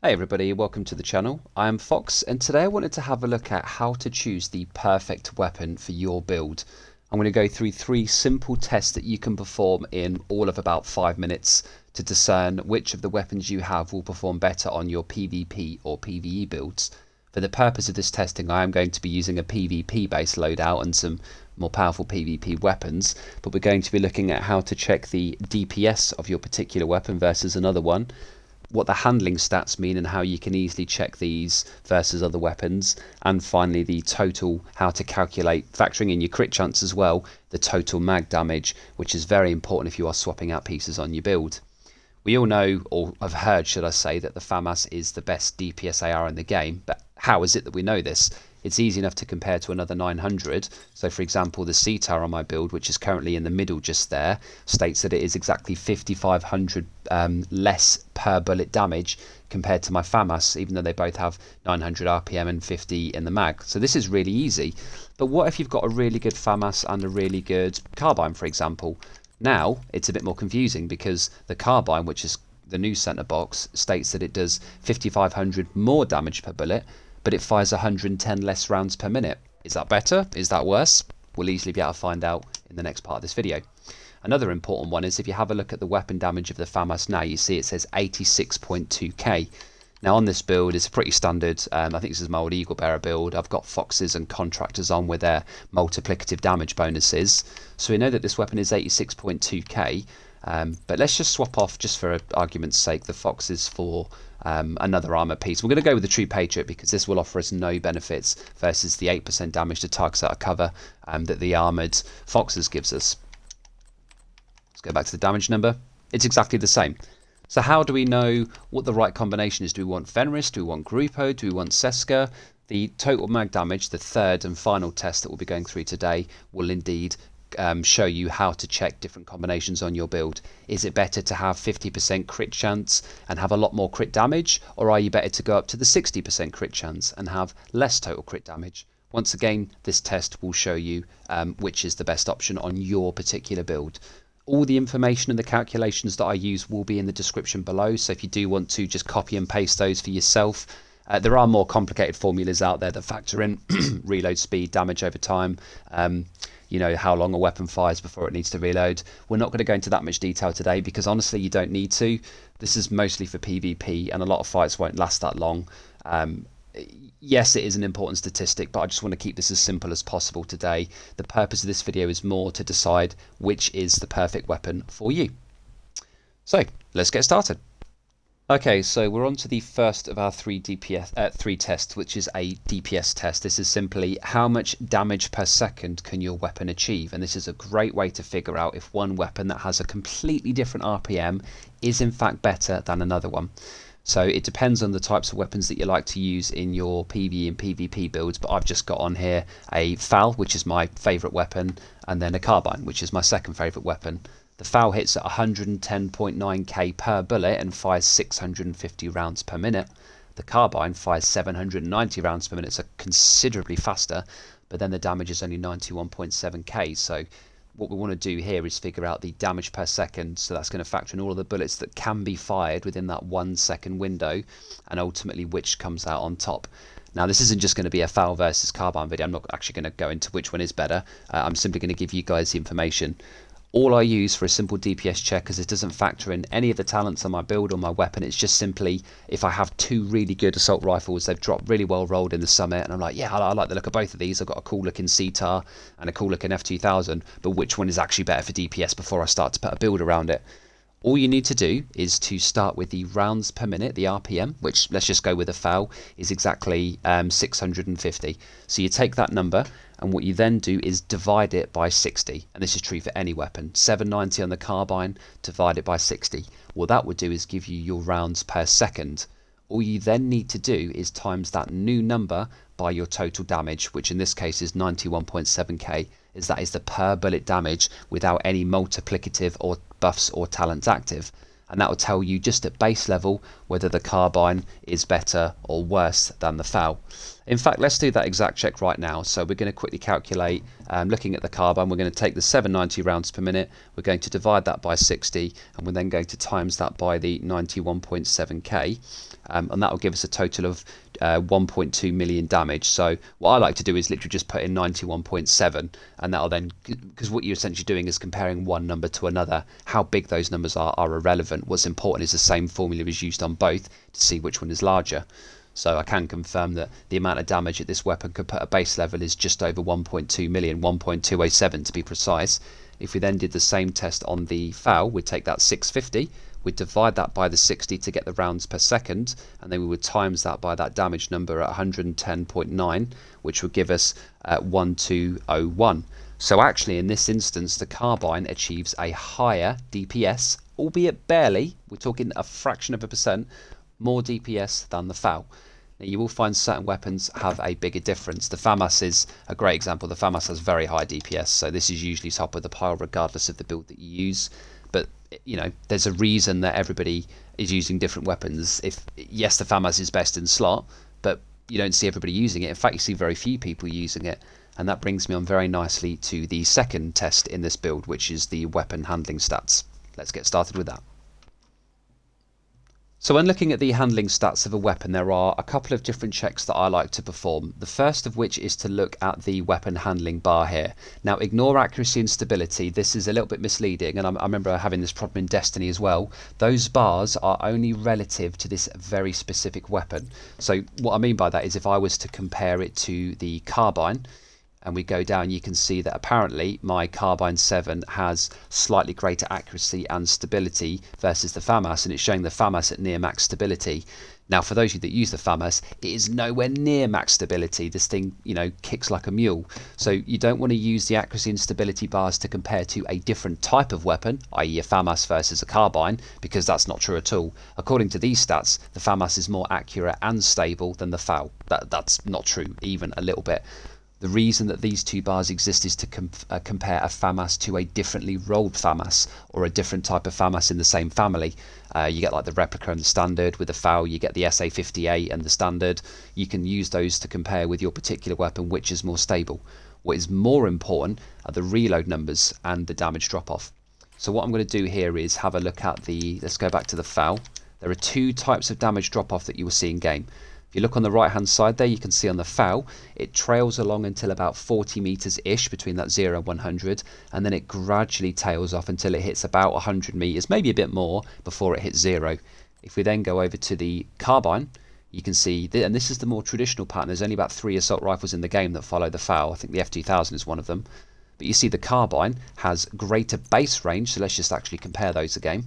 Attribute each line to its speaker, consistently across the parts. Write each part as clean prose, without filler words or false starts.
Speaker 1: Hey everybody, welcome to the channel. I am Fox and today I wanted to have a look at how to choose the perfect weapon for your build. I'm going to go through 3 simple tests that you can perform in all of about 5 minutes to discern which of the weapons you have will perform better on your PvP or PvE builds. For the purpose of this testing I am going to be using a PvP based loadout and some more powerful PvP weapons, but we're going to be looking at how to check the DPS of your particular weapon versus another one, what the handling stats mean and how you can easily check these versus other weapons, and finally the total, how to calculate, factoring in your crit chance as well, the total mag damage, which is very important if you are swapping out pieces on your build. We all know, or have heard should I say, that the FAMAS is the best DPS AR in the game, but how is it that we know this? It's easy enough to compare to another 900. So for example, the CTAR on my build, which is currently in the middle just there, states that it is exactly 5500 less per bullet damage compared to my FAMAS, even though they both have 900 RPM and 50 in the mag. So this is really easy. But what if you've got a really good FAMAS and a really good carbine, for example? Now it's a bit more confusing because the carbine, which is the new center box, states that it does 5500 more damage per bullet, but it fires 110 less rounds per minute. Is that better? Is that worse? We'll easily be able to find out in the next part of this video. Another important one is if you have a look at the weapon damage of the FAMAS now, you see it says 86.2k. Now on this build, it's pretty standard. I think this is my old Eagle Bearer build. I've got Foxes and Contractors on with their multiplicative damage bonuses. So we know that this weapon is 86.2k. But let's just swap off, just for argument's sake, the Foxes for another armor piece. We're going to go with the True Patriot because this will offer us no benefits versus the 8% damage to targets out of cover that the armored Foxes gives us. Let's go back to the damage number. It's exactly the same. So how do we know what the right combination is? Do we want Fenris? Do we want Grupo? Do we want Seska? The total mag damage, the third and final test that we'll be going through today, will indeed show you how to check different combinations on your build. Is it better to have 50% crit chance and have a lot more crit damage, or are you better to go up to the 60% crit chance and have less total crit damage? Once again, this test will show you which is the best option on your particular build. All the information and the calculations that I use will be in the description below, so if you do want to just copy and paste those for yourself. There are more complicated formulas out there that factor in reload speed, damage over time, you know, how long a weapon fires before it needs to reload. We're not going to go into that much detail today because honestly you don't need to. This is mostly for PvP and a lot of fights won't last that long. Yes, it is an important statistic, but I just want to keep this as simple as possible today. The purpose of this video is more to decide which is the perfect weapon for you. So let's get started. Okay, so we're on to the first of our three tests, which is a DPS test. This is simply how much damage per second can your weapon achieve, and this is a great way to figure out if one weapon that has a completely different RPM is in fact better than another one. So it depends on the types of weapons that you like to use in your PvE and PvP builds, but I've just got on here a FAL, which is my favourite weapon, and then a carbine, which is my second favourite weapon. The FAL hits at 110.9k per bullet and fires 650 rounds per minute. The carbine fires 790 rounds per minute, so considerably faster, but then the damage is only 91.7k. So what we want to do here is figure out the damage per second, so that's going to factor in all of the bullets that can be fired within that 1 second window, and ultimately which comes out on top. Now this isn't just going to be a FAL versus carbine video. I'm not actually going to go into which one is better. I'm simply going to give you guys the information. All I use for a simple DPS check, because it doesn't factor in any of the talents on my build or my weapon, it's just simply if I have 2 really good assault rifles, they've dropped really well rolled in the summit, and I'm like, yeah, I like the look of both of these. I've got a cool looking CTAR and a cool looking F2000, but which one is actually better for DPS before I start to put a build around it? All you need to do is to start with the rounds per minute, the RPM, which let's just go with a FAL, is exactly 650. So you take that number, and what you then do is divide it by 60, and this is true for any weapon. 790 on the carbine, divide it by 60. What that would do is give you your rounds per second. All you then need to do is times that new number by your total damage, which in this case is 91.7k, as that is the per bullet damage without any multiplicative or buffs or talents active. and that will tell you just at base level whether the carbine is better or worse than the FAL. In fact, let's do that exact check right now. So we're going to quickly calculate, looking at the carbine, we're going to take the 790 rounds per minute, we're going to divide that by 60, and we're then going to times that by the 91.7k, and that will give us a total of 1.2 million damage. So what I like to do is literally just put in 91.7, and that'll then, because what you're essentially doing is comparing one number to another. How big those numbers are irrelevant. What's important is the same formula is used on both to see which one is larger. So I can confirm that the amount of damage that this weapon could put at base level is just over 1.2 million, 1.207 to be precise. If we then did the same test on the FAL, we'd take that 650, we'd divide that by the 60 to get the rounds per second, and then we would times that by that damage number at 110.9, which would give us 1201. So actually in this instance, the carbine achieves a higher DPS, albeit barely, we're talking a fraction of a percent, more DPS than the FAL. Now you will find certain weapons have a bigger difference. The FAMAS is a great example. The FAMAS has very high DPS, so this is usually top of the pile regardless of the build that you use. But you know, there's a reason that everybody is using different weapons. If yes, the FAMAS is best in slot, but you don't see everybody using it. In fact, you see very few people using it. And that brings me on very nicely to the second test in this build, which is the weapon handling stats. Let's get started with that. So when looking at the handling stats of a weapon, there are a couple of different checks that I like to perform. The first of which is to look at the weapon handling bar here. Now ignore accuracy and stability, this is a little bit misleading, and I remember having this problem in Destiny as well. Those bars are only relative to this very specific weapon. So what I mean by that is if I was to compare it to the carbine, and we go down, you can see that apparently my Carbine 7 has slightly greater accuracy and stability versus the FAMAS, and it's showing the FAMAS at near max stability. Now for those of you that use the FAMAS, it is nowhere near max stability. This thing, you know, kicks like a mule. So you don't want to use the accuracy and stability bars to compare to a different type of weapon, i.e. a FAMAS versus a carbine, because that's not true at all. According to these stats, the FAMAS is more accurate and stable than the FAL. That's not true, even a little bit. The reason that these two bars exist is to compare a FAMAS to a differently rolled FAMAS, or a different type of FAMAS in the same family. You get like the replica and the standard. With the FAL you get the SA58 and the standard. You can use those to compare with your particular weapon which is more stable. What is more important are the reload numbers and the damage drop off. So what I'm going to do here is have a look at let's go back to the FAL. There are two types of damage drop off that you will see in game. If you look on the right hand side there, you can see on the FAL, it trails along until about 40 meters ish between that 0 and 100, and then it gradually tails off until it hits about 100 meters, maybe a bit more, before it hits 0. If we then go over to the carbine, you can see, and this is the more traditional pattern, there's only about 3 assault rifles in the game that follow the FAL. I think the F2000 is one of them. But you see the carbine has greater base range, so let's just actually compare those again.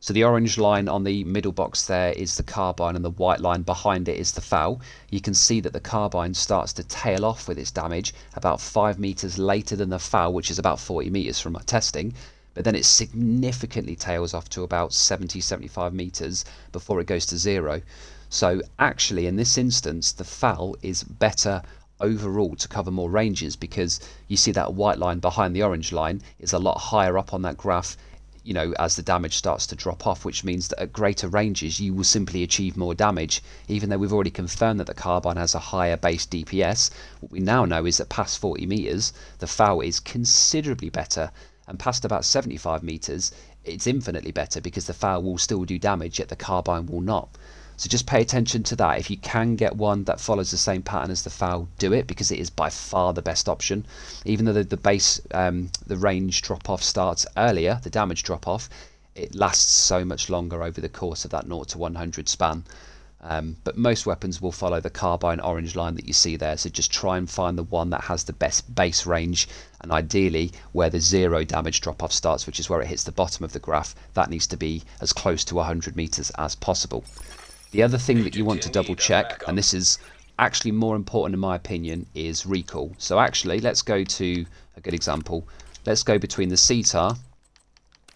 Speaker 1: So the orange line on the middle box there is the carbine, and the white line behind it is the FAL. You can see that the carbine starts to tail off with its damage about 5 meters later than the FAL, which is about 40 meters from my testing. But then it significantly tails off to about 70-75 meters before it goes to 0. So actually in this instance, the FAL is better overall to cover more ranges, because you see that white line behind the orange line is a lot higher up on that graph, you know, as the damage starts to drop off, which means that at greater ranges you will simply achieve more damage. Even though we've already confirmed that the carbine has a higher base DPS, what we now know is that past 40 meters the FAL is considerably better, and past about 75 meters it's infinitely better, because the FAL will still do damage yet the carbine will not. So just pay attention to that. If you can get one that follows the same pattern as the FAL, do it, because it is by far the best option. Even though the base, the range drop-off starts earlier, the damage drop-off, it lasts so much longer over the course of that 0 to 100 span. But most weapons will follow the carbine orange line that you see there, so just try and find the one that has the best base range, and ideally where the 0 damage drop-off starts, which is where it hits the bottom of the graph. That needs to be as close to 100 meters as possible. The other thing that you want to double check, and this is actually more important in my opinion, is recall. So actually, let's go to a good example. Let's go between the CTAR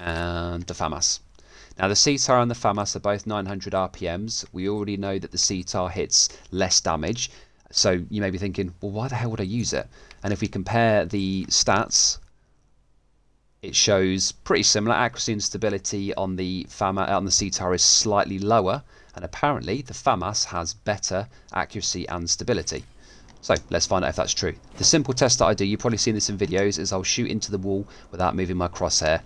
Speaker 1: and the FAMAS. Now the CTAR and the FAMAS are both 900 RPMs. We already know that the CTAR hits less damage. So you may be thinking, well, why the hell would I use it? And if we compare the stats it shows pretty similar. Accuracy and stability on the CTAR is slightly lower, and apparently the FAMAS has better accuracy and stability. So let's find out if that's true. The simple test that I do, you've probably seen this in videos, is I'll shoot into the wall without moving my crosshair.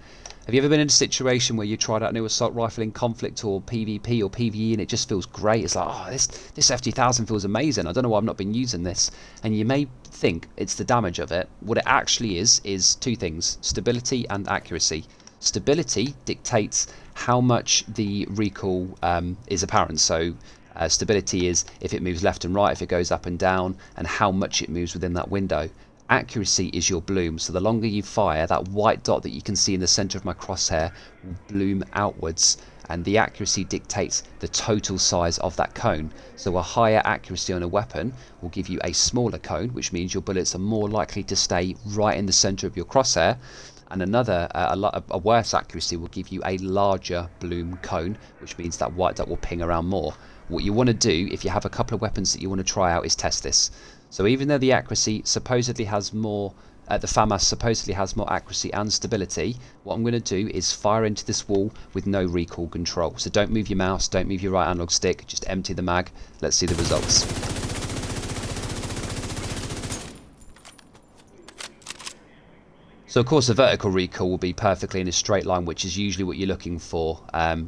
Speaker 1: Have you ever been in a situation where you tried out a new assault rifle in conflict or PvP or PvE and it just feels great? It's like, oh, this FT1000 feels amazing. I don't know why I've not been using this. And you may think it's the damage of it. What it actually is two things: stability and accuracy. Stability dictates how much the recoil is apparent. So stability is if it moves left and right, if it goes up and down, and how much it moves within that window. Accuracy is your bloom. So the longer you fire, that white dot that you can see in the center of my crosshair will bloom outwards, and the accuracy dictates the total size of that cone. So a higher accuracy on a weapon will give you a smaller cone, which means your bullets are more likely to stay right in the center of your crosshair, and a worse accuracy will give you a larger bloom cone, which means that white dot will ping around more. What you want to do, if you have a couple of weapons that you want to try out, is test this. So even though the accuracy supposedly has more, the FAMAS supposedly has more accuracy and stability, what I'm going to do is fire into this wall with no recoil control. So don't move your mouse, don't move your right analog stick, just empty the mag. Let's see the results. So of course the vertical recoil will be perfectly in a straight line, which is usually what you're looking for,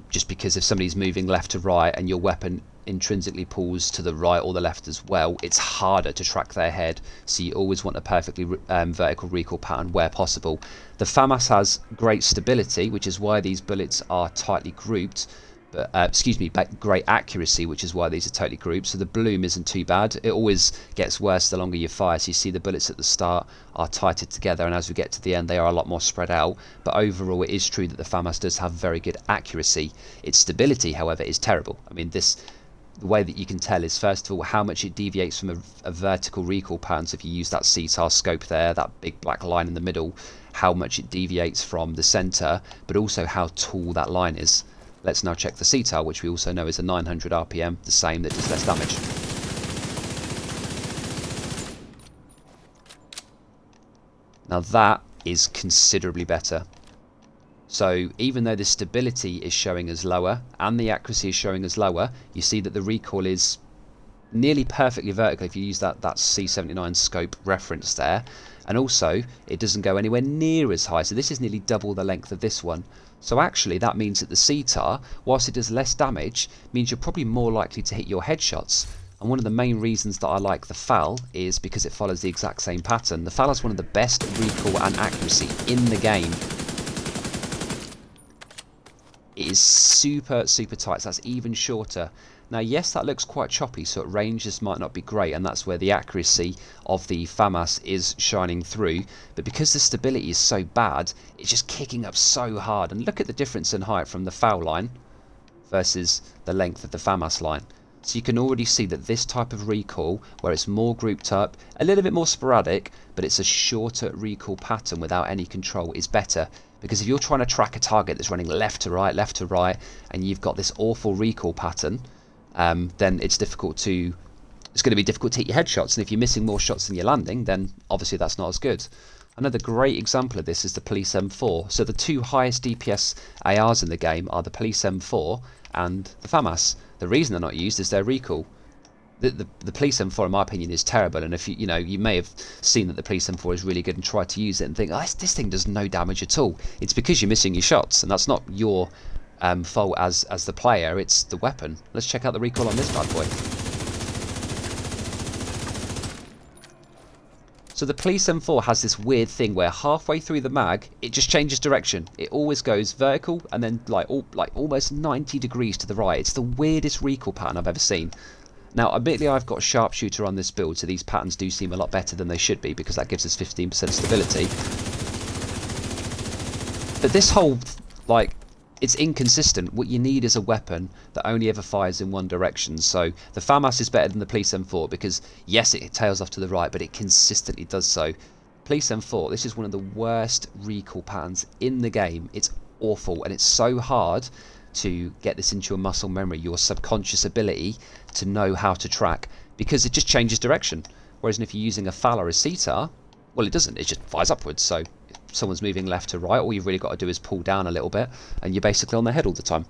Speaker 1: just because if somebody's moving left to right and your weapon intrinsically pulls to the right or the left as well, it's harder to track their head. So you always want a perfectly vertical recoil pattern where possible. The FAMAS has great stability, which is why these bullets are tightly grouped. But great accuracy, which is why these are totally grouped. So the bloom isn't too bad. It always gets worse the longer you fire. So you see the bullets at the start are tighter together, and as we get to the end they are a lot more spread out. But overall it is true that the FAMAS does have very good accuracy. Its stability, however, is terrible. I mean, the way that you can tell is, first of all, how much it deviates from a vertical recoil pattern. So if you use that CTAR scope there, that big black line in the middle, how much it deviates from the center, but also how tall that line is. Let's now check the CTAR, which we also know is a 900 RPM, the same, that does less damage. Now that is considerably better. So even though the stability is showing as lower and the accuracy is showing as lower, you see that the recoil is nearly perfectly vertical if you use that C79 scope reference there, and also it doesn't go anywhere near as high. So this is nearly double the length of this one. So actually that means that the CTAR, whilst it does less damage, means you're probably more likely to hit your headshots. And one of the main reasons that I like the FAL is because it follows the exact same pattern. The FAL is one of the best recoil and accuracy in the game. It is super tight, so that's even shorter. Now yes, that looks quite choppy, so at range this might not be great, and that's where the accuracy of the FAMAS is shining through. But because the stability is so bad, it's just kicking up so hard. And look at the difference in height from the FAL line versus the length of the FAMAS line. So you can already see that this type of recoil, where it's more grouped up, a little bit more sporadic, but it's a shorter recoil pattern without any control, is better. Because if you're trying to track a target that's running left to right, and you've got this awful recoil pattern, then it's going to be difficult to hit your headshots. And if you're missing more shots than you're landing, then obviously that's not as good. Another great example of this is the Police M4. So the two highest DPS ARs in the game are the Police M4 and the FAMAS. The reason they're not used is their recoil. The Police M4, in my opinion, is terrible, and if you may have seen that the Police M4 is really good and tried to use it and think, oh, this thing does no damage at all. It's because you're missing your shots, and that's not your fault as the player, it's the weapon. Let's check out the recoil on this bad boy. So the Police M4 has this weird thing where halfway through the mag, it just changes direction. It always goes vertical and then like almost 90 degrees to the right. It's the weirdest recoil pattern I've ever seen. Now, admittedly, I've got a sharpshooter on this build, so these patterns do seem a lot better than they should be, because that gives us 15% stability. But this whole, it's inconsistent. What you need is a weapon that only ever fires in one direction. So the FAMAS is better than the Police M4, because yes, it tails off to the right, but it consistently does so. Police M4, this is one of the worst recoil patterns in the game. It's awful, and it's so hard to get this into your muscle memory, your subconscious ability to know how to track, because it just changes direction. Whereas if you're using a FAL or a CTAR, well, it doesn't, it just fires upwards. So someone's moving left to right, all you've really got to do is pull down a little bit and you're basically on their head all the time.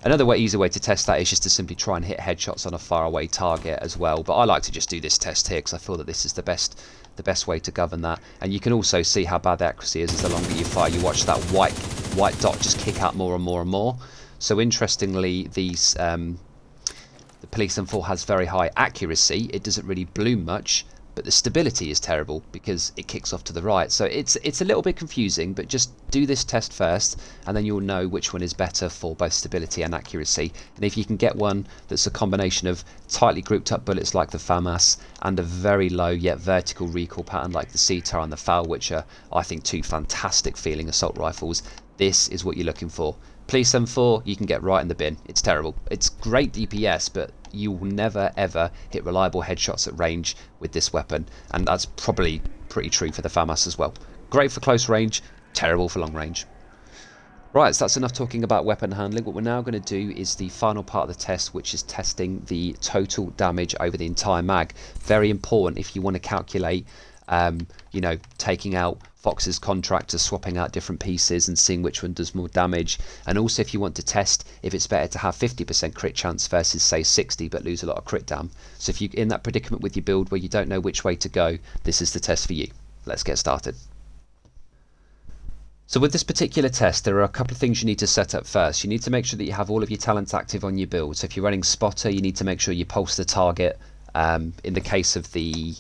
Speaker 1: Another easy way to test that is just to simply try and hit headshots on a faraway target as well. But I like to just do this test here because I feel that this is the best way to govern that. And you can also see how bad the accuracy is as the longer you fire. You watch that white dot just kick out more and more and more. So interestingly, these the Police M4 has very high accuracy. It doesn't really bloom much, but the stability is terrible because it kicks off to the right. So it's a little bit confusing, but just do this test first and then you'll know which one is better for both stability and accuracy. And if you can get one that's a combination of tightly grouped up bullets like the FAMAS and a very low yet vertical recoil pattern like the CTAR and the FAL, which are, I think, two fantastic feeling assault rifles, this is what you're looking for. Police M4 you can get right in the bin. It's terrible. It's great DPS, but you will never ever hit reliable headshots at range with this weapon, and that's probably pretty true for the FAMAS as well. Great for close range, terrible for long range. Right, so that's enough talking about weapon handling. What we're now going to do is the final part of the test, which is testing the total damage over the entire mag. Very important if you want to calculate you know, taking out Fox's contractor, swapping out different pieces and seeing which one does more damage. And also if you want to test if it's better to have 50% crit chance versus say 60 but lose a lot of crit dam. So if you're in that predicament with your build where you don't know which way to go, this is the test for you. Let's get started. So with this particular test, there are a couple of things you need to set up first. You need to make sure that you have all of your talents active on your build. So if you're running spotter, you need to make sure you pulse the target. In the case of the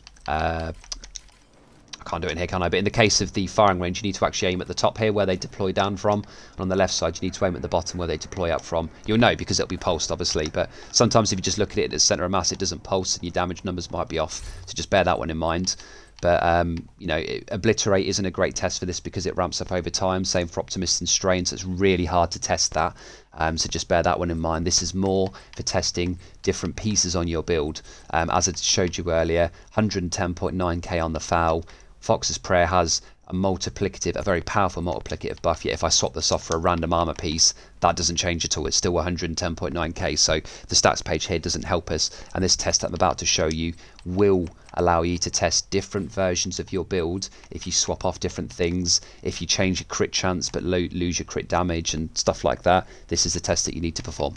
Speaker 1: I can't do it in here, can I? But in the case of the firing range, you need to actually aim at the top here where they deploy down from. And on the left side, you need to aim at the bottom where they deploy up from. You'll know because it'll be pulsed, obviously. But sometimes if you just look at it at the centre of mass, it doesn't pulse and your damage numbers might be off. So just bear that one in mind. But, you know, Obliterate isn't a great test for this because it ramps up over time. Same for Optimist and Strain, so it's really hard to test that. So just bear that one in mind. This is more for testing different pieces on your build. As I showed you earlier, 110.9k on the FAL. Fox's Prayer has a very powerful multiplicative buff, yet if I swap this off for a random armor piece, that doesn't change at all. It's still 110.9k, so the stats page here doesn't help us, and this test I'm about to show you will allow you to test different versions of your build if you swap off different things, if you change your crit chance but lose your crit damage and stuff like that. This is the test that you need to perform.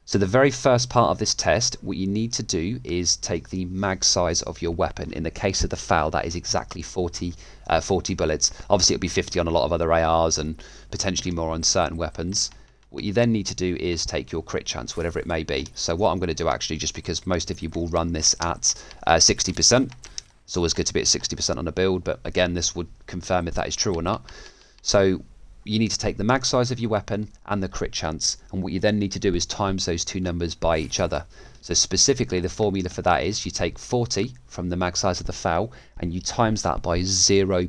Speaker 1: So the very first part of this test, what you need to do is take the mag size of your weapon. In the case of the FAL, that is exactly 40 bullets. Obviously it'll be 50 on a lot of other ARs and potentially more on certain weapons. What you then need to do is take your crit chance, whatever it may be. So what I'm going to do actually, just because most of you will run this at 60%, it's always good to be at 60% on a build, but again this would confirm if that is true or not. So you need to take the mag size of your weapon and the crit chance, and what you then need to do is times those two numbers by each other. So specifically the formula for that is you take 40 from the mag size of the FAL and you times that by 0.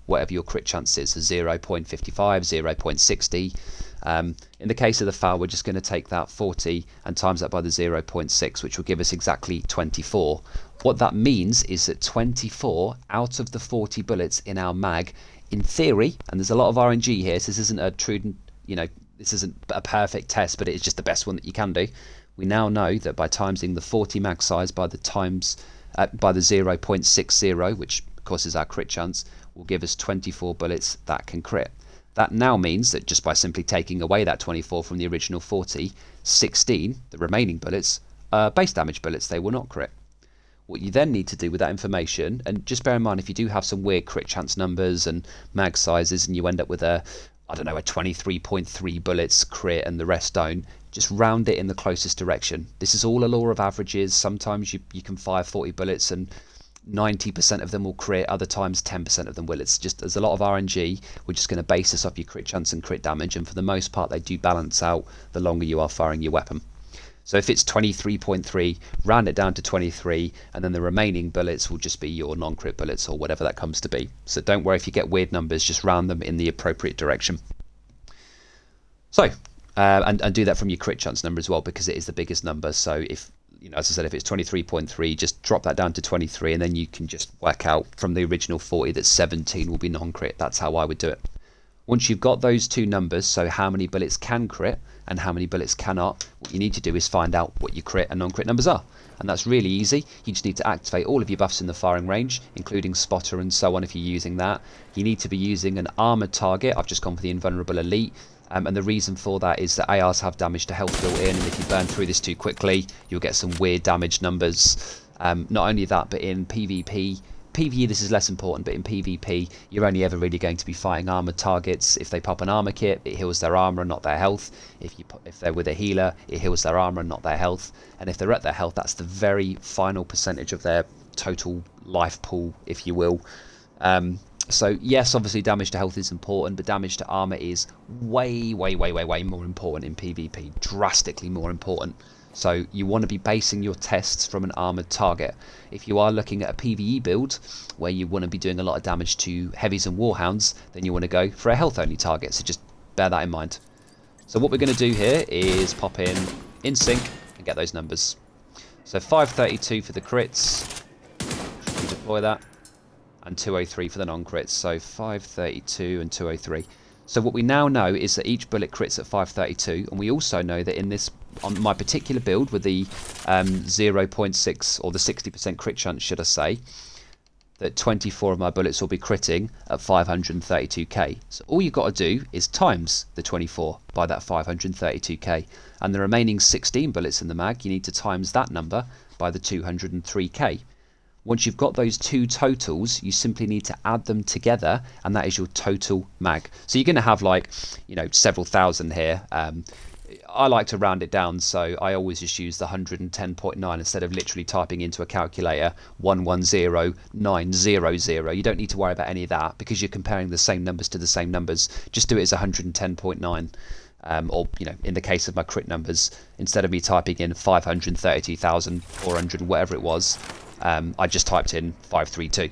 Speaker 1: Whatever your crit chance is, so 0.55, 0.60. In the case of the FAL, we're just going to take that 40 and times that by the 0.6, which will give us exactly 24. What that means is that 24 out of the 40 bullets in our mag, in theory, and there's a lot of RNG here, so this isn't a true, you know, this isn't a perfect test, but it's just the best one that you can do. We now know that by timesing the 40 mag size by the 0.60, which of course is our crit chance, will give us 24 bullets that can crit. That now means that just by simply taking away that 24 from the original 40, 16, the remaining bullets, are base damage bullets. They will not crit. What you then need to do with that information, and just bear in mind if you do have some weird crit chance numbers and mag sizes and you end up with a 23.3 bullets crit and the rest don't, just round it in the closest direction. This is all a law of averages. Sometimes you can fire 40 bullets and 90% of them will crit, other times 10% of them will. It's just, there's a lot of RNG. We're just going to base this off your crit chance and crit damage, and for the most part they do balance out the longer you are firing your weapon. So if it's 23.3, round it down to 23, and then the remaining bullets will just be your non-crit bullets or whatever that comes to be. So don't worry if you get weird numbers, just round them in the appropriate direction. So, and do that from your crit chance number as well, because it is the biggest number. So if, you know, as I said, if it's 23.3, just drop that down to 23, and then you can just work out from the original 40 that 17 will be non-crit. That's how I would do it. Once you've got those two numbers, so how many bullets can crit and how many bullets cannot, what you need to do is find out what your crit and non-crit numbers are. And that's really easy. You just need to activate all of your buffs in the firing range, including spotter and so on if you're using that. You need to be using an armoured target. I've just gone for the invulnerable elite. And the reason for that is that ARs have damage to health built in, and if you burn through this too quickly, you'll get some weird damage numbers. Not only that, but in PvP, this is less important, but in PvP, you're only ever really going to be fighting armoured targets. If they pop an armour kit, it heals their armour and not their health. If they're with a healer, it heals their armour and not their health. And if they're at their health, that's the very final percentage of their total life pool, if you will. So yes, obviously damage to health is important, but damage to armour is way more important in PvP, drastically more important. So you want to be basing your tests from an armoured target. If you are looking at a PvE build where you want to be doing a lot of damage to heavies and warhounds, then you want to go for a health only target, so just bear that in mind. So what we're going to do here is pop in sync and get those numbers. So 532 for the crits, deploy that, and 203 for the non-crits, so 532 and 203. So what we now know is that each bullet crits at 532, and we also know that in this, on my particular build with the 0.6 or the 60% crit chance, should I say, that 24 of my bullets will be critting at 532k. So all you've got to do is times the 24 by that 532k, and the remaining 16 bullets in the mag, you need to times that number by the 203k. Once you've got those two totals, you simply need to add them together, and that is your total mag. So you're going to have, like, you know, several thousand here. I like to round it down, so I always just use the 110.9 instead of literally typing into a calculator 110900. You don't need to worry about any of that because you're comparing the same numbers to the same numbers. Just do it as 110.9. Or, you know, in the case of my crit numbers, instead of me typing in 532,400, whatever it was, I just typed in 532.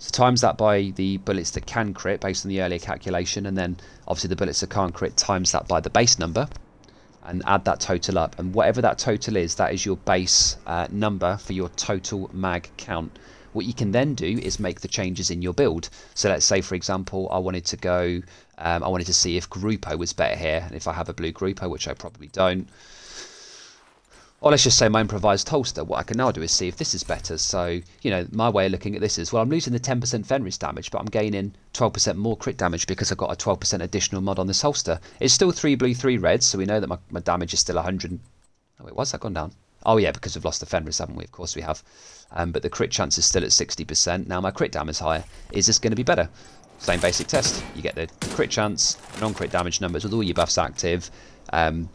Speaker 1: So times that by the bullets that can crit based on the earlier calculation, and then obviously the bullets that can't crit, times that by the base number, and add that total up. And whatever that total is, that is your base number for your total mag count. What you can then do is make the changes in your build. So let's say, for example, I wanted to go, I wanted to see if Gruppo was better here, and if I have a blue Gruppo, which I probably don't. Or let's just say my improvised holster. What I can now do is see if this is better. So, you know, my way of looking at this is, well, I'm losing the 10% Fenris damage, but I'm gaining 12% more crit damage because I've got a 12% additional mod on this holster. It's still 3 blue, 3 reds, so we know that my damage is still 100. Oh, wait, why's that gone down? Oh, yeah, because we've lost the Fenris, haven't we? Of course we have. But the crit chance is still at 60%. Now my crit damage is higher. Is this going to be better? Same basic test. You get the crit chance, non-crit damage numbers with all your buffs active.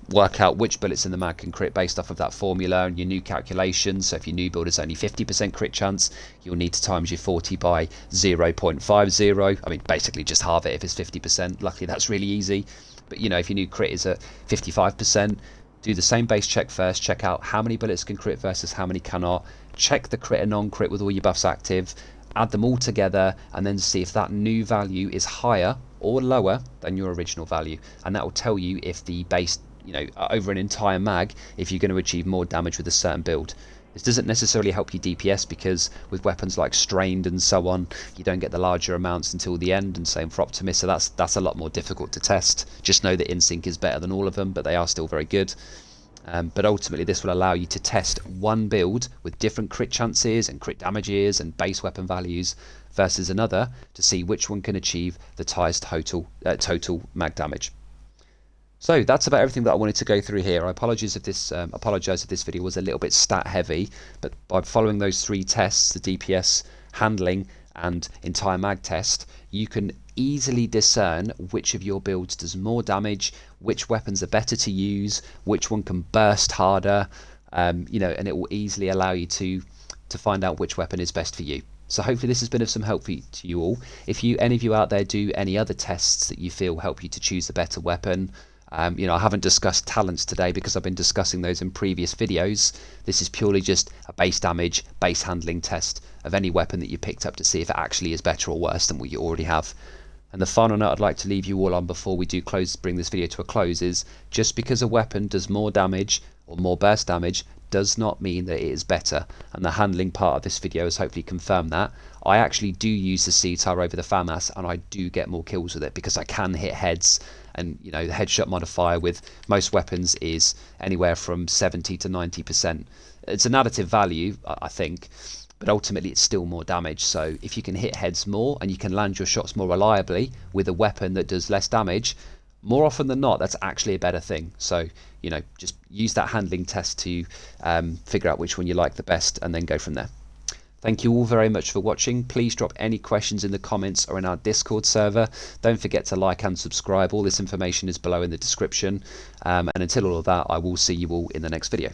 Speaker 1: Work out which bullets in the mag can crit based off of that formula and your new calculations. So if your new build is only 50% crit chance, you'll need to times your 40 by 0.50. I mean, basically just halve it if it's 50%. Luckily, that's really easy. But, you know, if your new crit is at 55%, do the same base check first. Check out how many bullets can crit versus how many cannot. Check the crit and non-crit with all your buffs active. Add them all together and then see if that new value is higher or lower than your original value, and that will tell you if the base, you know, over an entire mag, if you're going to achieve more damage with a certain build. This doesn't necessarily help you DPS because with weapons like Strained and so on, you don't get the larger amounts until the end, and same for Optimus, so that's a lot more difficult to test. Just know that InSync is better than all of them, but they are still very good. But ultimately this will allow you to test one build with different crit chances and crit damages and base weapon values versus another to see which one can achieve the highest total mag damage. So that's about everything that I wanted to go through here. I apologise if this video was a little bit stat heavy, but by following those 3 tests, the DPS, handling and entire mag test, you can easily discern which of your builds does more damage, which weapons are better to use, which one can burst harder, you know, and it will easily allow you to find out which weapon is best for you. So hopefully this has been of some help to you all. If any of you out there do any other tests that you feel help you to choose the better weapon, you know, I haven't discussed talents today because I've been discussing those in previous videos. This is purely just a base damage, base handling test of any weapon that you picked up to see if it actually is better or worse than what you already have. And the final note I'd like to leave you all on before we do bring this video to a close is just because a weapon does more damage or more burst damage does not mean that it is better, and the handling part of this video has hopefully confirmed that. I actually do use the C-TAR over the FAMAS and I do get more kills with it because I can hit heads and you know the headshot modifier with most weapons is anywhere from 70 to 90%. It's an additive value, I think, but ultimately it's still more damage. So if you can hit heads more and you can land your shots more reliably with a weapon that does less damage, more often than not that's actually a better thing. So you know, just use that handling test to figure out which one you like the best and then go from there. Thank you all very much for watching. Please drop any questions in the comments or in our Discord server. Don't forget to like and subscribe. All this information is below in the description. And until all of that, I will see you all in the next video.